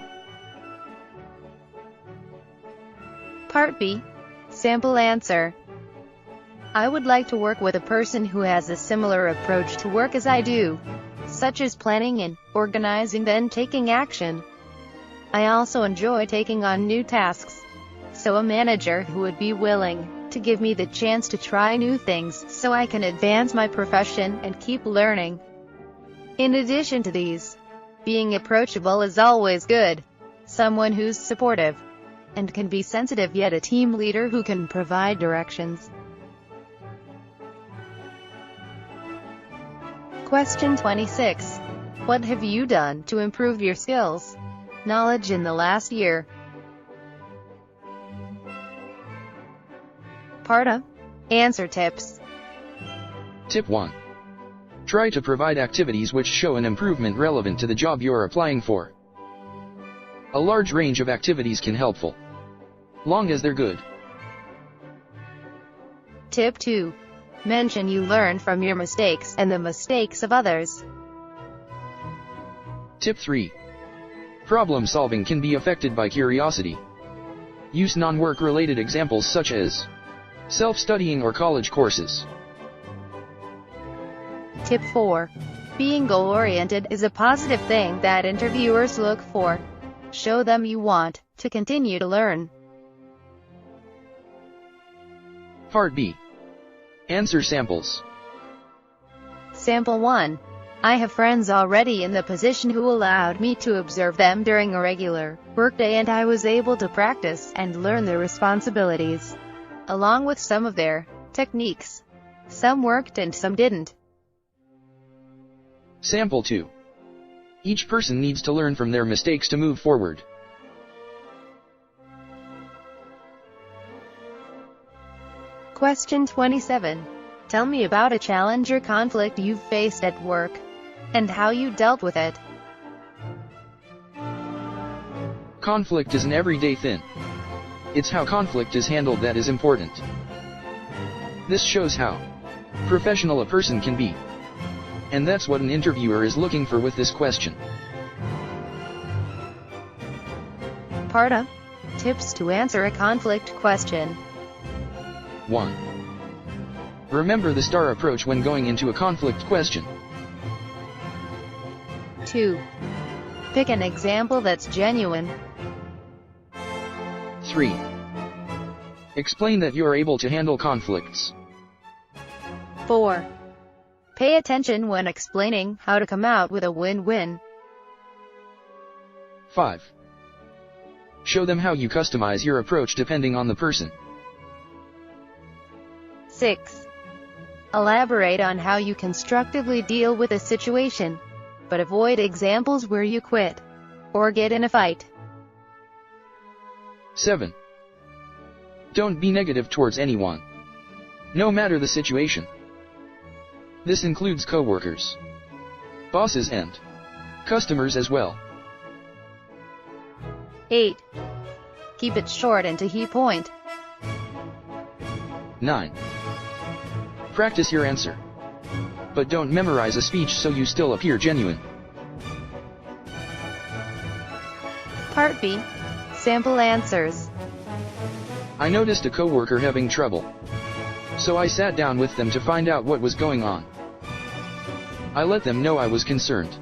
Part B. Sample answer. I would like to work with a person who has a similar approach to work as I do, such as planning and organizing then taking action. I also enjoy taking on new tasks. So a manager who would be willing to give me the chance to try new things so I can advance my profession and keep learning. In addition to these, being approachable is always good. Someone who's supportive and can be sensitive, yet a team leader who can provide directions. Question 26. What have you done to improve your skills, knowledge in the last year? Part A. Answer tips. Tip 1. Try to provide activities which show an improvement relevant to the job you're applying for. A large range of activities can helpful, long as they're good. Tip 2. Mention you learn from your mistakes and the mistakes of others. Tip 3. Problem solving can be affected by curiosity. Use non-work related examples such as self-studying or college courses. Tip 4. Being goal-oriented is a positive thing that interviewers look for. Show them you want to continue to learn. Part B. Answer samples. Sample 1. I have friends already in the position who allowed me to observe them during a regular workday, and I was able to practice and learn their responsibilities, along with some of their techniques. Some worked and some didn't. Sample 2. Each person needs to learn from their mistakes to move forward. Question 27. Tell me about a challenge or conflict you've faced at work, and how you dealt with it. Conflict is an everyday thing. It's how conflict is handled that is important. This shows how professional a person can be. And that's what an interviewer is looking for with this question. Part A. Tips to answer a conflict question. 1. Remember the STAR approach when going into a conflict question. 2. Pick an example that's genuine. 3. Explain that you are able to handle conflicts. 4. Pay attention when explaining how to come out with a win-win. 5. Show them how you customize your approach depending on the person. 6. Elaborate on how you constructively deal with a situation, but avoid examples where you quit or get in a fight. 7. Don't be negative towards anyone, no matter the situation. This includes coworkers, bosses, and customers as well. 8. Keep it short and to the point. 9. Practice your answer, but don't memorize a speech so you still appear genuine. Part B. Sample answers. I noticed a coworker having trouble, so I sat down with them to find out what was going on. I let them know I was concerned,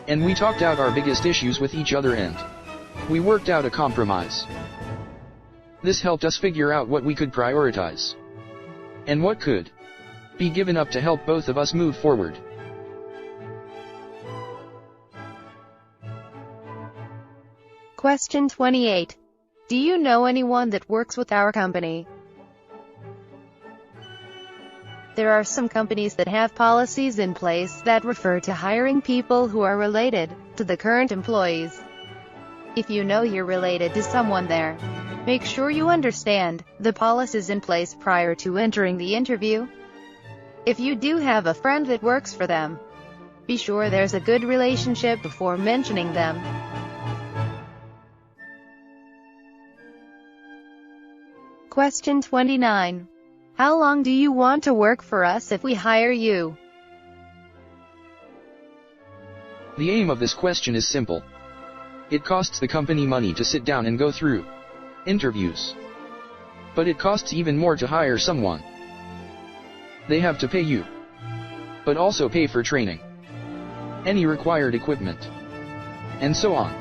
and we talked out our biggest issues with each other, and we worked out a compromise. This helped us figure out what we could prioritize, and what could be given up to help both of us move forward. Question 28. Do you know anyone that works with our company? There are some companies that have policies in place that refer to hiring people who are related to the current employees. If you know you're related to someone there, make sure you understand the policies in place prior to entering the interview. If you do have a friend that works for them, be sure there's a good relationship before mentioning them. Question 29. How long do you want to work for us if we hire you? The aim of this question is simple. It costs the company money to sit down and go through interviews, but it costs even more to hire someone. They have to pay you, but also pay for training, any required equipment, and so on.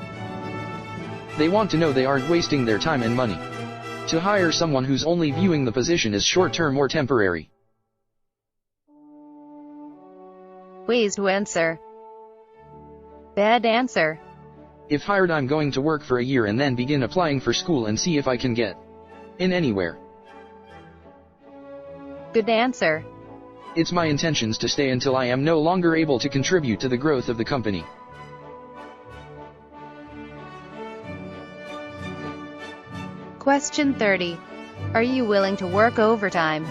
They want to know they aren't wasting their time and money to hire someone who's only viewing the position as short-term or temporary. Ways to answer. Bad answer. If hired, I'm going to work for a year and then begin applying for school and see if I can get in anywhere. Good answer. It's my intentions to stay until I am no longer able to contribute to the growth of the company. Question 30. Are you willing to work overtime?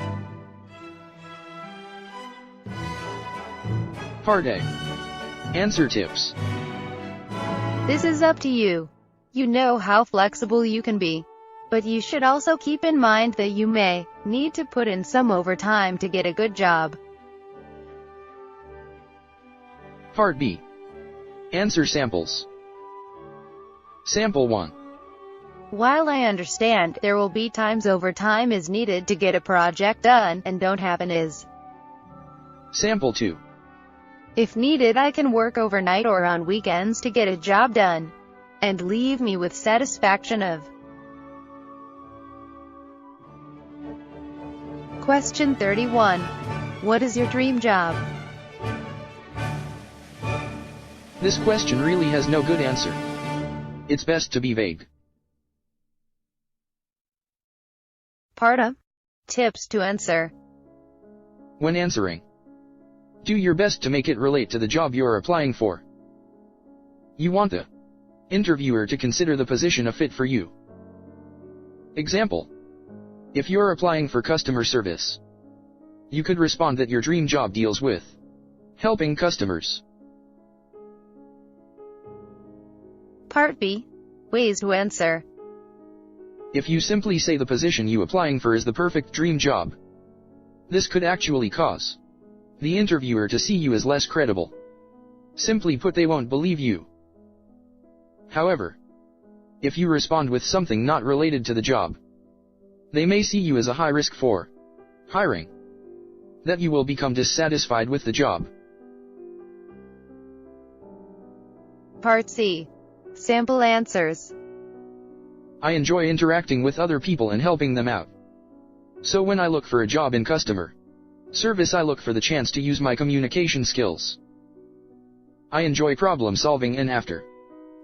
Part A. Answer tips. This is up to you. You know how flexible you can be, but you should also keep in mind that you may need to put in some overtime to get a good job. Part B. Answer samples. Sample 1. While I understand there will be times overtime is needed to get a project done and don't happen is. Sample 2. If needed, I can work overnight or on weekends to get a job done and leave me with satisfaction of. Question 31. What is your dream job? This question really has no good answer. It's best to be vague. Part A. Tips to answer. When answering, do your best to make it relate to the job you're applying for. You want the interviewer to consider the position a fit for you. Example: if you're applying for customer service, you could respond that your dream job deals with helping customers. Part B. Ways to answer. If you simply say the position you applying for is the perfect dream job, this could actually cause the interviewer to see you as less credible. Simply put, they won't believe you. However, if you respond with something not related to the job, they may see you as a high risk for hiring, that you will become dissatisfied with the job. Part C. Sample answers. I enjoy interacting with other people and helping them out. So when I look for a job in customer service, I look for the chance to use my communication skills. I enjoy problem solving, and after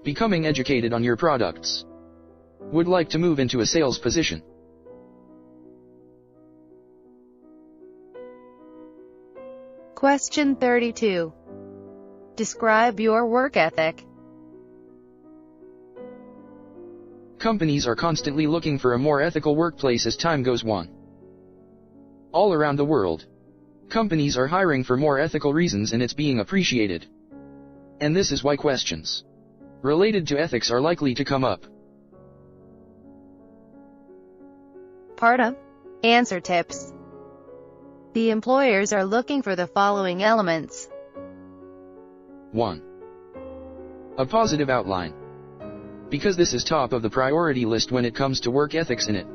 becoming educated on your products, would like to move into a sales position. Question 32. Describe your work ethic. Companies are constantly looking for a more ethical workplace as time goes on. All around the world, companies are hiring for more ethical reasons, and it's being appreciated. And this is why questions related to ethics are likely to come up. Part A. Answer tips. The employers are looking for the following elements. 1. A positive outline. Because this is top of the priority list when it comes to work ethics, and it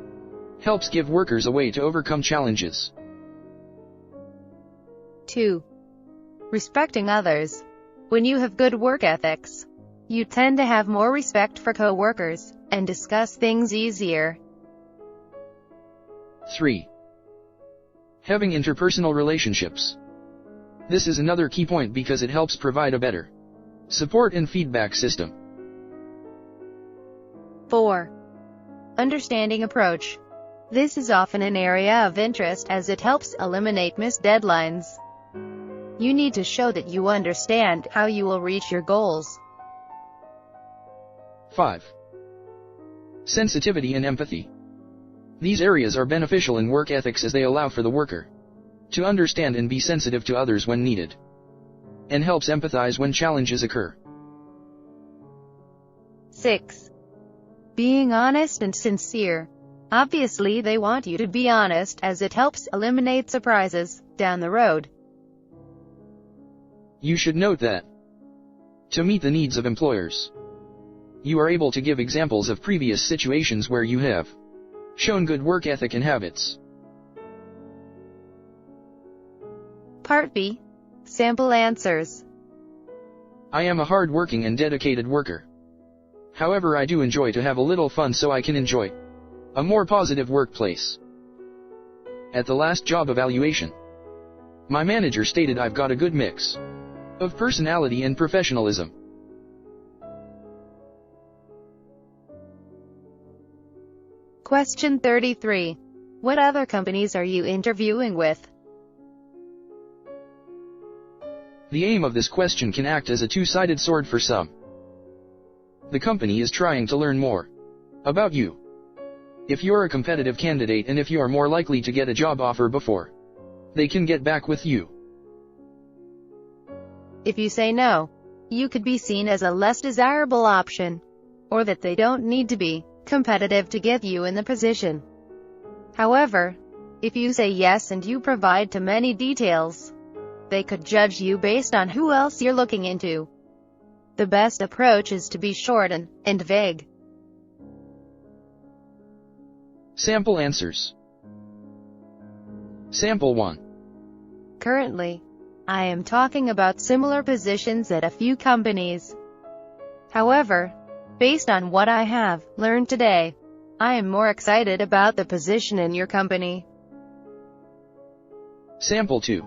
helps give workers a way to overcome challenges. 2. Respecting others. When you have good work ethics, you tend to have more respect for co-workers, and discuss things easier. 3. Having interpersonal relationships. This is another key point because it helps provide a better support and feedback system. 4. Understanding approach. This is often an area of interest as it helps eliminate missed deadlines. You need to show that you understand how you will reach your goals. 5. Sensitivity and empathy. These areas are beneficial in work ethics as they allow for the worker to understand and be sensitive to others when needed, and helps empathize when challenges occur. 6. Being honest and sincere. Obviously, they want you to be honest as it helps eliminate surprises down the road. You should note that to meet the needs of employers, you are able to give examples of previous situations where you have shown good work ethic and habits. Part B. Sample answers. I am a hard-working and dedicated worker. However, I do enjoy to have a little fun so I can enjoy a more positive workplace. At the last job evaluation, my manager stated I've got a good mix of personality and professionalism. Question 33. What other companies are you interviewing with? The aim of this question can act as a two-sided sword for some. The company is trying to learn more about you, if you're a competitive candidate, and if you are more likely to get a job offer before they can get back with you. If you say no, you could be seen as a less desirable option, or that they don't need to be competitive to get you in the position. However, if you say yes and you provide too many details, they could judge you based on who else you're looking into. The best approach is to be short and vague. Sample answers. Sample 1. Currently, I am talking about similar positions at a few companies. However, based on what I have learned today, I am more excited about the position in your company. Sample 2.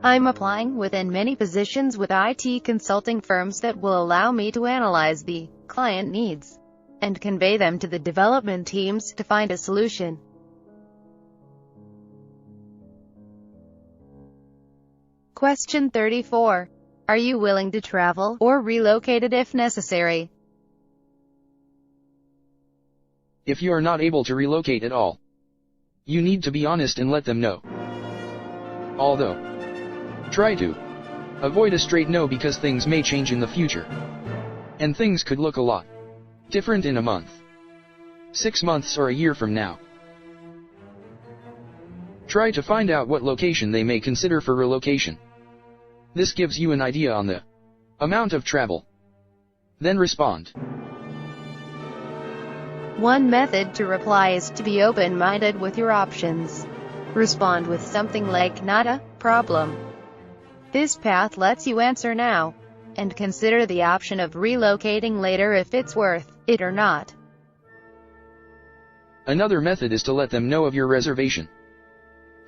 I'm applying within many positions with IT consulting firms that will allow me to analyze the client needs and convey them to the development teams to find a solution. Question 34. Are you willing to travel or relocate if necessary? If you are not able to relocate at all, you need to be honest and let them know. Although, try to avoid a straight no, because things may change in the future. And things could look a lot different in a month, 6 months, or a year from now. Try to find out what location they may consider for relocation. This gives you an idea on the amount of travel. Then respond. One method to reply is to be open-minded with your options. Respond with something like "not a problem." This path lets you answer now, and consider the option of relocating later if it's worth it or not. Another method is to let them know of your reservation.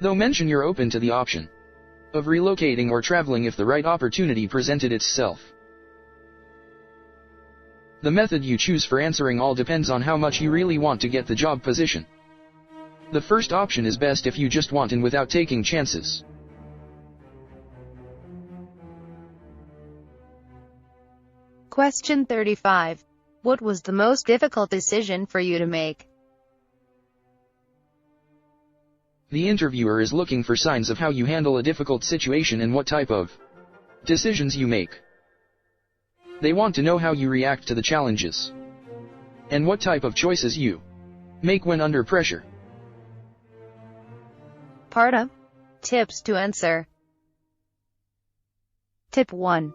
Though mention you're open to the option of relocating or traveling if the right opportunity presented itself. The method you choose for answering all depends on how much you really want to get the job position. The first option is best if you just want in without taking chances. Question 35. What was the most difficult decision for you to make? The interviewer is looking for signs of how you handle a difficult situation and what type of decisions you make. They want to know how you react to the challenges and what type of choices you make when under pressure. Part A. Tips to answer. Tip 1.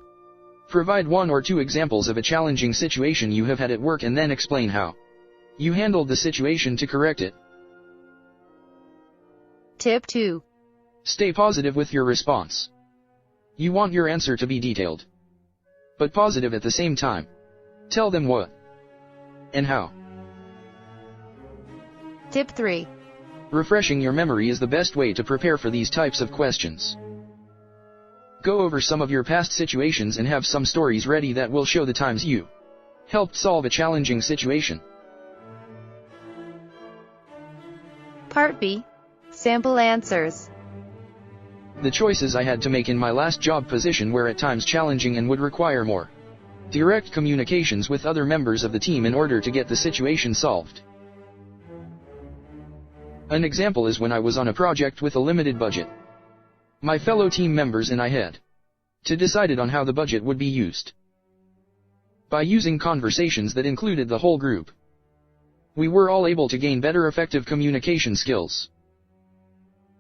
Provide 1 or 2 examples of a challenging situation you have had at work and then explain how you handled the situation to correct it. Tip 2. Stay positive with your response. You want your answer to be detailed, but positive at the same time. Tell them what and how. Tip 3. Refreshing your memory is the best way to prepare for these types of questions. Go over some of your past situations and have some stories ready that will show the times you helped solve a challenging situation. Part B. Sample answers. The choices I had to make in my last job position were at times challenging and would require more direct communications with other members of the team in order to get the situation solved. An example is when I was on a project with a limited budget. My fellow team members and I had to decide on how the budget would be used. By using conversations that included the whole group, we were all able to gain better effective communication skills.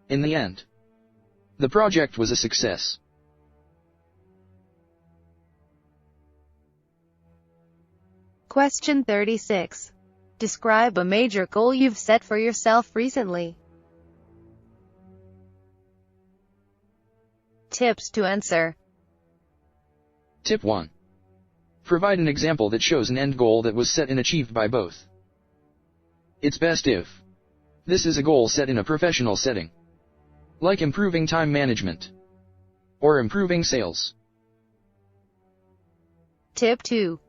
In the end, the project was a success. Question 36. Describe a major goal you've set for yourself recently. Tips to answer. Tip 1. Provide an example that shows an end goal that was set and achieved by both. It's best if this is a goal set in a professional setting, like improving time management or improving sales. Tip 2.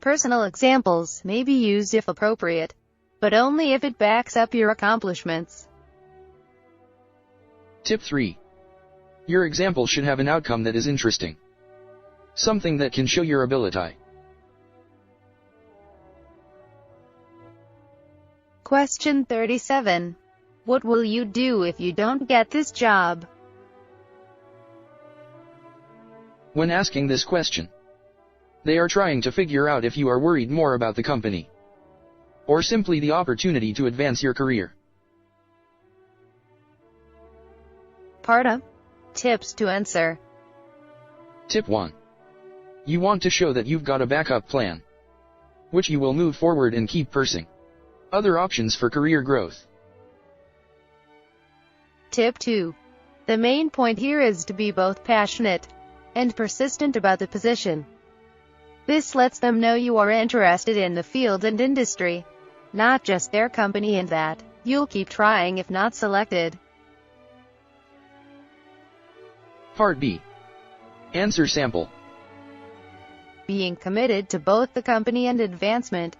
Personal examples may be used if appropriate, but only if it backs up your accomplishments. Tip 3. Your example should have an outcome that is interesting, something that can show your ability. Question 37. What will you do if you don't get this job? When asking this question, they are trying to figure out if you are worried more about the company or simply the opportunity to advance your career. Part A. Tips to answer. Tip 1. You want to show that you've got a backup plan, which you will move forward and keep pursuing other options for career growth. Tip 2. The main point here is to be both passionate and persistent about the position. This lets them know you are interested in the field and industry, not just their company, and that you'll keep trying if not selected. Part B. Answer sample. Being committed to both the company and advancement.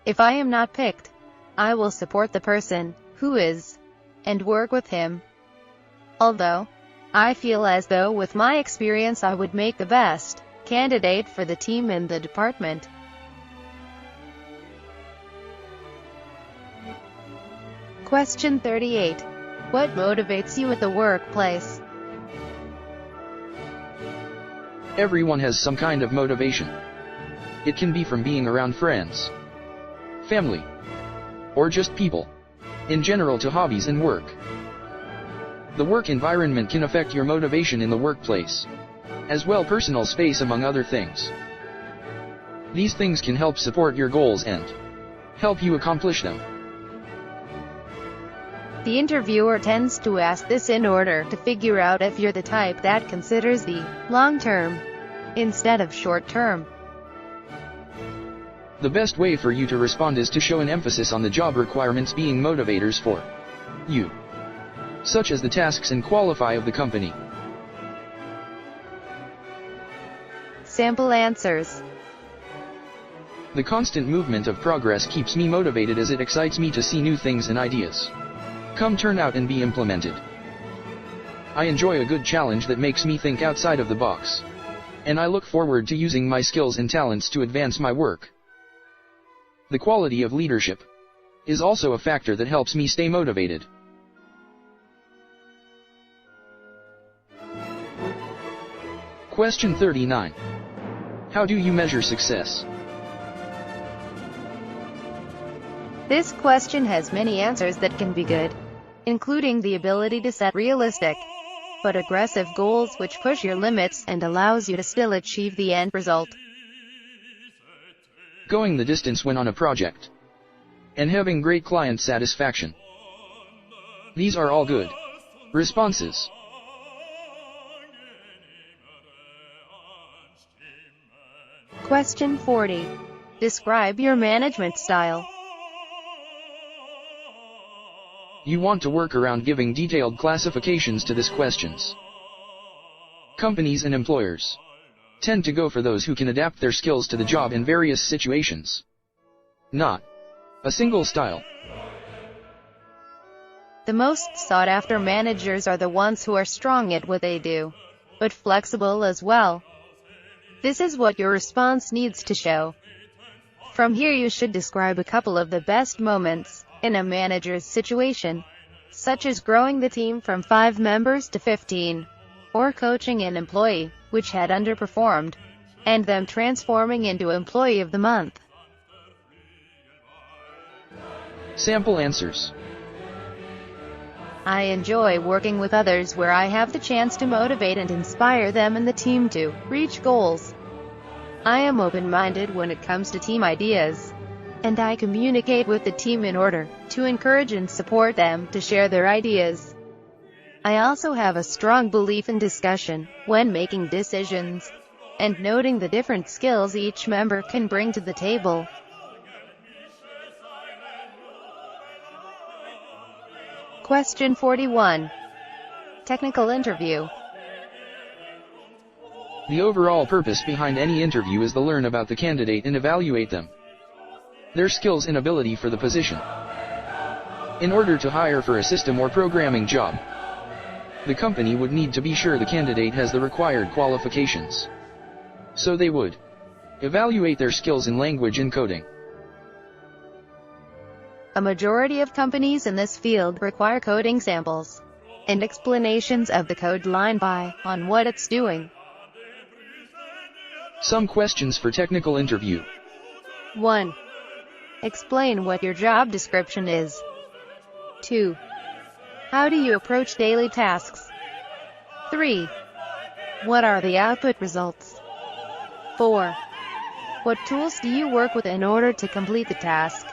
If I am not picked, I will support the person who is, and work with him. Although, I feel as though with my experience I would make the best candidate for the team and the department. Question 38. What motivates you at the workplace? Everyone has some kind of motivation. It can be from being around friends, family, or just people in general to hobbies and work. The work environment can affect your motivation in the workplace, as well personal space among other things. These things can help support your goals and help you accomplish them. The interviewer tends to ask this in order to figure out if you're the type that considers the long term instead of short term. The best way for you to respond is to show an emphasis on the job requirements being motivators for you, such as the tasks and qualify of the company. Sample answers. The constant movement of progress keeps me motivated as it excites me to see new things and ideas come turn out and be implemented. I enjoy a good challenge that makes me think outside of the box, and I look forward to using my skills and talents to advance my work. The quality of leadership is also a factor that helps me stay motivated. Question 39. How do you measure success? This question has many answers that can be good, including the ability to set realistic but aggressive goals which push your limits and allows you to still achieve the end result. Going the distance when on a project, and having great client satisfaction. These are all good responses. Question 40. Describe your management style. You want to work around giving detailed classifications to these questions. Companies and employers tend to go for those who can adapt their skills to the job in various situations. Not a single style. The most sought-after managers are the ones who are strong at what they do, but flexible as well. This is what your response needs to show. From here you should describe a couple of the best moments in a manager's situation, such as growing the team from 5 members to 15, or coaching an employee which had underperformed, and them transforming into Employee of the Month. Sample answers. I enjoy working with others where I have the chance to motivate and inspire them and the team to reach goals. I am open-minded when it comes to team ideas, and I communicate with the team in order to encourage and support them to share their ideas. I also have a strong belief in discussion when making decisions, and noting the different skills each member can bring to the table. Question 41. Technical interview. The overall purpose behind any interview is to learn about the candidate and evaluate them, their skills and ability for the position. In order to hire for a system or programming job, the company would need to be sure the candidate has the required qualifications. So they would evaluate their skills in language and coding. A majority of companies in this field require coding samples and explanations of the code line by on what it's doing. Some questions for technical interview. 1. Explain what your job description is. 2. How do you approach daily tasks? 3. What are the output results? 4. What tools do you work with in order to complete the task?